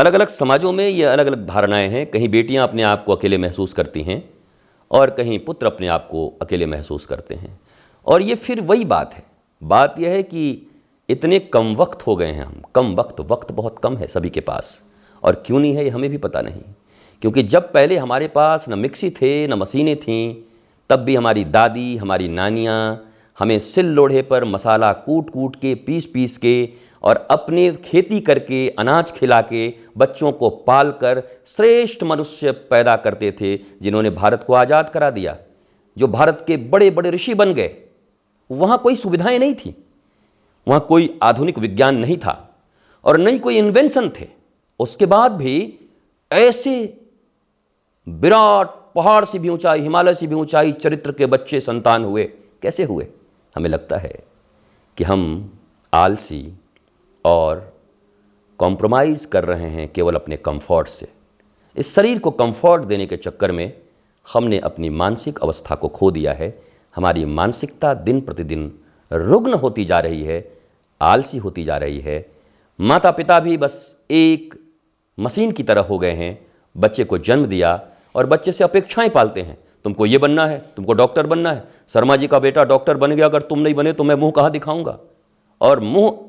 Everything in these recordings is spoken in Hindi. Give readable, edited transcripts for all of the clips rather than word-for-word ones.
अलग अलग समाजों में ये अलग अलग धारणाएं हैं। कहीं बेटियां अपने आप को अकेले महसूस करती हैं और कहीं पुत्र अपने आप को अकेले महसूस करते हैं। और ये फिर वही बात है, बात यह है कि इतने कम वक्त हो गए हैं हम, कम वक्त बहुत कम है सभी के पास। और क्यों नहीं है ये हमें भी पता नहीं, क्योंकि जब पहले हमारे पास न मिक्सी थे न मशीनें थीं, तब भी हमारी दादी हमारी नानियाँ हमें सिल लोढ़े पर मसाला कूट कूट के पीस के और अपने खेती करके अनाज खिला के बच्चों को पाल कर श्रेष्ठ मनुष्य पैदा करते थे, जिन्होंने भारत को आज़ाद करा दिया, जो भारत के बड़े बड़े ऋषि बन गए। वहाँ कोई सुविधाएं नहीं थी, वहाँ कोई आधुनिक विज्ञान नहीं था और नहीं कोई इन्वेंशन थे। उसके बाद भी ऐसे विराट पहाड़ से भी ऊंचाई, हिमालय से भी ऊंचाई चरित्र के बच्चे संतान हुए। कैसे हुए? हमें लगता है कि हम आलसी और कॉम्प्रोमाइज़ कर रहे हैं केवल अपने कंफर्ट से। इस शरीर को कंफर्ट देने के चक्कर में हमने अपनी मानसिक अवस्था को खो दिया है। हमारी मानसिकता दिन प्रतिदिन रुग्ण होती जा रही है, आलसी होती जा रही है। माता पिता भी बस एक मशीन की तरह हो गए हैं। बच्चे को जन्म दिया और बच्चे से अपेक्षाएं पालते हैं, तुमको ये बनना है, तुमको डॉक्टर बनना है। शर्मा जी का बेटा डॉक्टर बन गया, अगर तुम नहीं बने तो मैं मुंह कहाँ दिखाऊंगा। और मुंह,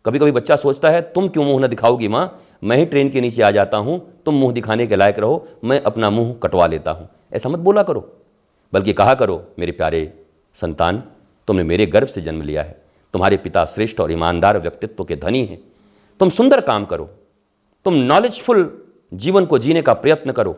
कभी कभी बच्चा सोचता है तुम क्यों मुंह न दिखाओगी माँ, मैं ही ट्रेन के नीचे आ जाता हूँ, तुम मुंह दिखाने के लायक रहो, मैं अपना मुंह कटवा लेता हूँ। ऐसा मत बोला करो, बल्कि कहा करो मेरे प्यारे संतान, तुमने मेरे गर्भ से जन्म लिया है, तुम्हारे पिता श्रेष्ठ और ईमानदार व्यक्तित्व के धनी हैं, तुम सुंदर काम करो, तुम नॉलेजफुल जीवन को जीने का प्रयत्न करो,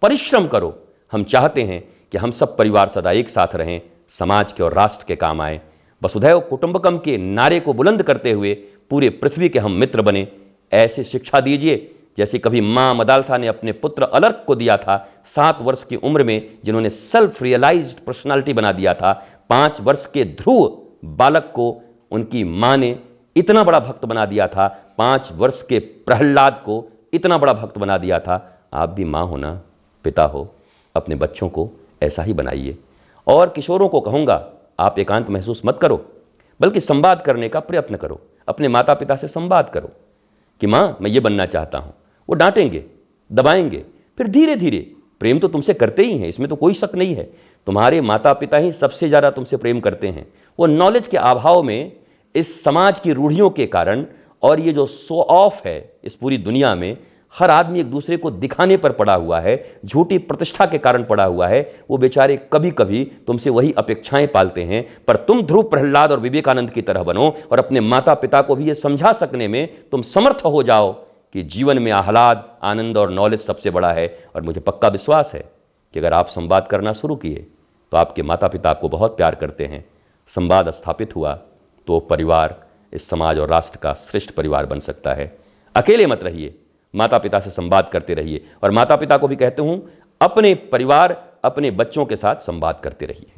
परिश्रम करो। हम चाहते हैं कि हम सब परिवार सदा एक साथ रहें, समाज के और राष्ट्र के काम आए। वसुधैव कुटुंबकम के नारे को बुलंद करते हुए पूरे पृथ्वी के हम मित्र बने। ऐसी शिक्षा दीजिए जैसे कभी माँ मदालसा ने अपने पुत्र अलर्क को दिया था 7 वर्ष की उम्र में, जिन्होंने सेल्फ रियलाइज्ड पर्सनालिटी बना दिया था। 5 वर्ष के ध्रुव बालक को उनकी माँ ने इतना बड़ा भक्त बना दिया था, 5 वर्ष के प्रहलाद को इतना बड़ा भक्त बना दिया था। आप भी माँ हो ना, पिता हो, अपने बच्चों को ऐसा ही बनाइए। और किशोरों को कहूँगा, आप एकांत महसूस मत करो, बल्कि संवाद करने का प्रयत्न करो। अपने माता पिता से संवाद करो कि माँ मैं ये बनना चाहता हूँ। वो डांटेंगे, दबाएंगे, फिर धीरे धीरे प्रेम तो तुमसे करते ही हैं, इसमें तो कोई शक नहीं है। तुम्हारे माता पिता ही सबसे ज़्यादा तुमसे प्रेम करते हैं। वो नॉलेज के अभाव में, इस समाज की रूढ़ियों के कारण और ये जो शो ऑफ है इस पूरी दुनिया में, हर आदमी एक दूसरे को दिखाने पर पड़ा हुआ है, झूठी प्रतिष्ठा के कारण पड़ा हुआ है। वो बेचारे कभी कभी तुमसे वही अपेक्षाएं पालते हैं, पर तुम ध्रुव प्रहलाद और विवेकानंद की तरह बनो और अपने माता पिता को भी ये समझा सकने में तुम समर्थ हो जाओ कि जीवन में आह्लाद, आनंद और नॉलेज सबसे बड़ा है। और मुझे पक्का विश्वास है कि अगर आप संवाद करना शुरू किए तो आपके माता पिता आपको बहुत प्यार करते हैं। संवाद स्थापित हुआ तो परिवार इस समाज और राष्ट्र का श्रेष्ठ परिवार बन सकता है। अकेले मत रहिए, माता पिता से संवाद करते रहिए। और माता पिता को भी कहते हूँ, अपने परिवार, अपने बच्चों के साथ संवाद करते रहिए।